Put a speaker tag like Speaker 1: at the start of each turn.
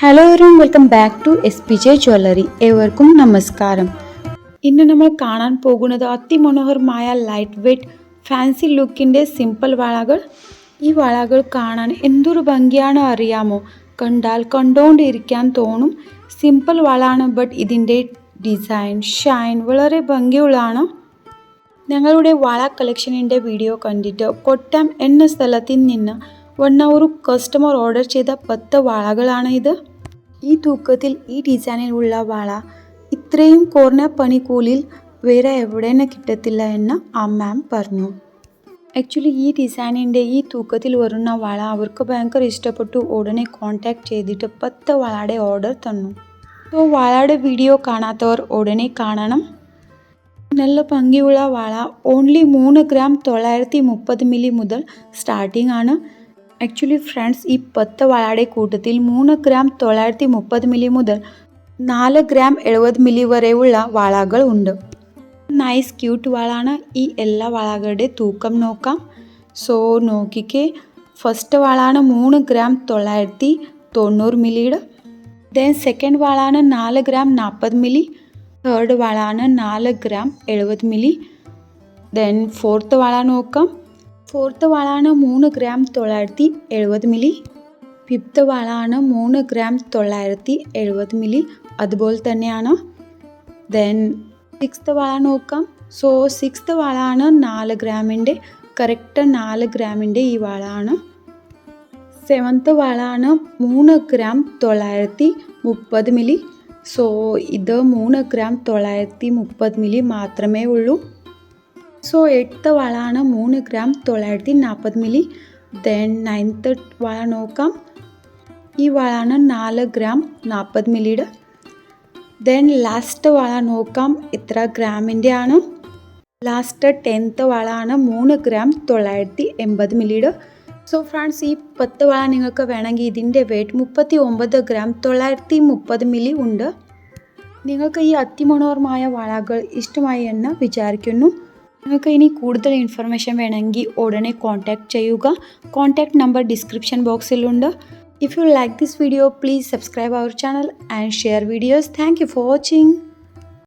Speaker 1: Hello everyone, welcome back to SPJ jewellery. ഏവർക്കും നമസ്കാരം. ഇന്ന് നമ്മൾ കാണാൻ പോകുന്നത് അതിമനോഹരമായ ലൈറ്റ് വെയ്റ്റ് ഫാൻസി ലുക്കിൻ്റെ സിമ്പിൾ വളകൾ. ഈ വളകൾ കാണാൻ എന്തൊരു ഭംഗിയാണ് അറിയാമോ? കണ്ടാൽ കണ്ടുകൊണ്ടിരിക്കാൻ തോന്നും. സിമ്പിൾ വളയാണ്, ബട്ട് ഇതിൻ്റെ ഡിസൈൻ ഷൈൻ വളരെ ഭംഗിയുള്ളതാണ്. ഞങ്ങളുടെ വള കളക്ഷനിൻ്റെ വീഡിയോ കണ്ടിട്ട് കൊട്ടം എന്ന സ്ഥലത്തിൽ നിന്ന് വന്ന ഒരു കസ്റ്റമർ ഓർഡർ ചെയ്ത 10 വളകളാണ് ഇത്. ഈ തൂക്കത്തിൽ ഈ ഡിസൈനിലുള്ള വള ഇത്രയും കുറഞ്ഞ പണിക്കൂലിയിൽ വേറെ എവിടെയും കിട്ടത്തില്ല എന്ന് ആ മാം പറഞ്ഞു. ആക്ച്വലി ഈ ഡിസൈനിൻ്റെ ഈ തൂക്കത്തിൽ വരുന്ന വള അവർക്ക് ഭയങ്കര ഇഷ്ടപ്പെട്ടു. ഉടനെ കോൺടാക്ട് ചെയ്തിട്ട് 10 വളയുടെ ഓർഡർ തന്നു. സോ വളയുടെ വീഡിയോ കാണാത്തവർ ഉടനെ കാണണം. നല്ല ഭംഗിയുള്ള വള ഓൺലി 3 ഗ്രാം 930 മില്ലി മുതൽ സ്റ്റാർട്ടിംഗ് ആണ്. ആക്ച്വലി ഫ്രണ്ട്സ്, ഈ 10 വളയുടെ കൂട്ടത്തിൽ 3 ഗ്രാം 930 മില്ലി മുതൽ 4 ഗ്രാം 70 മില്ലി വരെയുള്ള വളകൾ ഉണ്ട്. നൈസ് ക്യൂട്ട് വളാണ്. ഈ എല്ലാ വളകളുടെ തൂക്കം നോക്കാം. സോ നോക്കിക്കേ, ഫസ്റ്റ് വളാണ് 3 ഗ്രാം 990 മില്ലിയുടെ. ദെൻ സെക്കൻഡ് വളാണ് 4 ഗ്രാം 40 മില്ലി. തേർഡ് വളാണ് 4 ഗ്രാം 70 മില്ലി. ദെൻ ഫോർത്ത് വള നോക്കാം. ഫോർത്ത് വളാണ് 3 ഗ്രാം 970 മില്ലി. ഫിഫ്ത്ത് വളാണ് 3 ഗ്രാം 970 മില്ലി, അതുപോലെ തന്നെയാണ്. ദെൻ സിക്സ്ത് വള നോക്കാം. സോ സിക്സ്ത് വളാണ് 4 ഗ്രാമിൻ്റെ, കറക്റ്റ് 4 ഗ്രാമിൻ്റെ ഈ വളാണ്. സെവൻത്ത് വളാണ് 3 ഗ്രാം 930 മില്ലി. സോ ഇത് 3 ഗ്രാം 930 മില്ലി മാത്രമേ ഉള്ളൂ. സോ എയ്ത്ത് വളാണ് 3 ഗ്രാം 940 മില്ലി. ദെൻ നയൻത്ത് വള നോക്കാം. ഈ വളാണ് 4 ഗ്രാം 40 മില്ലിയുടെ. ദെൻ ലാസ്റ്റ് വള നോക്കാം എത്ര ഗ്രാമിൻ്റെ ആണ്. ലാസ്റ്റ് 10th വളാണ് 3 ഗ്രാം 980 മില്ലിയുടെ. സോ ഫ്രണ്ട്സ്, ഈ 10 വള നിങ്ങൾക്ക് വേണമെങ്കിൽ ഇതിൻ്റെ വെയ്റ്റ് 39 ഗ്രാം 930 മില്ലി ഉണ്ട്. നിങ്ങൾക്ക് ഈ അതിമനോഹരമായ വളകൾ ഇഷ്ടമായി എന്ന് വിചാരിക്കുന്നു. നിങ്ങൾക്ക് ഇനി കൂടുതൽ ഇൻഫർമേഷൻ വേണമെങ്കിൽ ഉടനെ കോൺടാക്ട് ചെയ്യുക. കോൺടാക്ട് നമ്പർ ഡിസ്ക്രിപ്ഷൻ ബോക്സിലുണ്ട്. If you like this video, please subscribe our channel and share videos. Thank you for watching.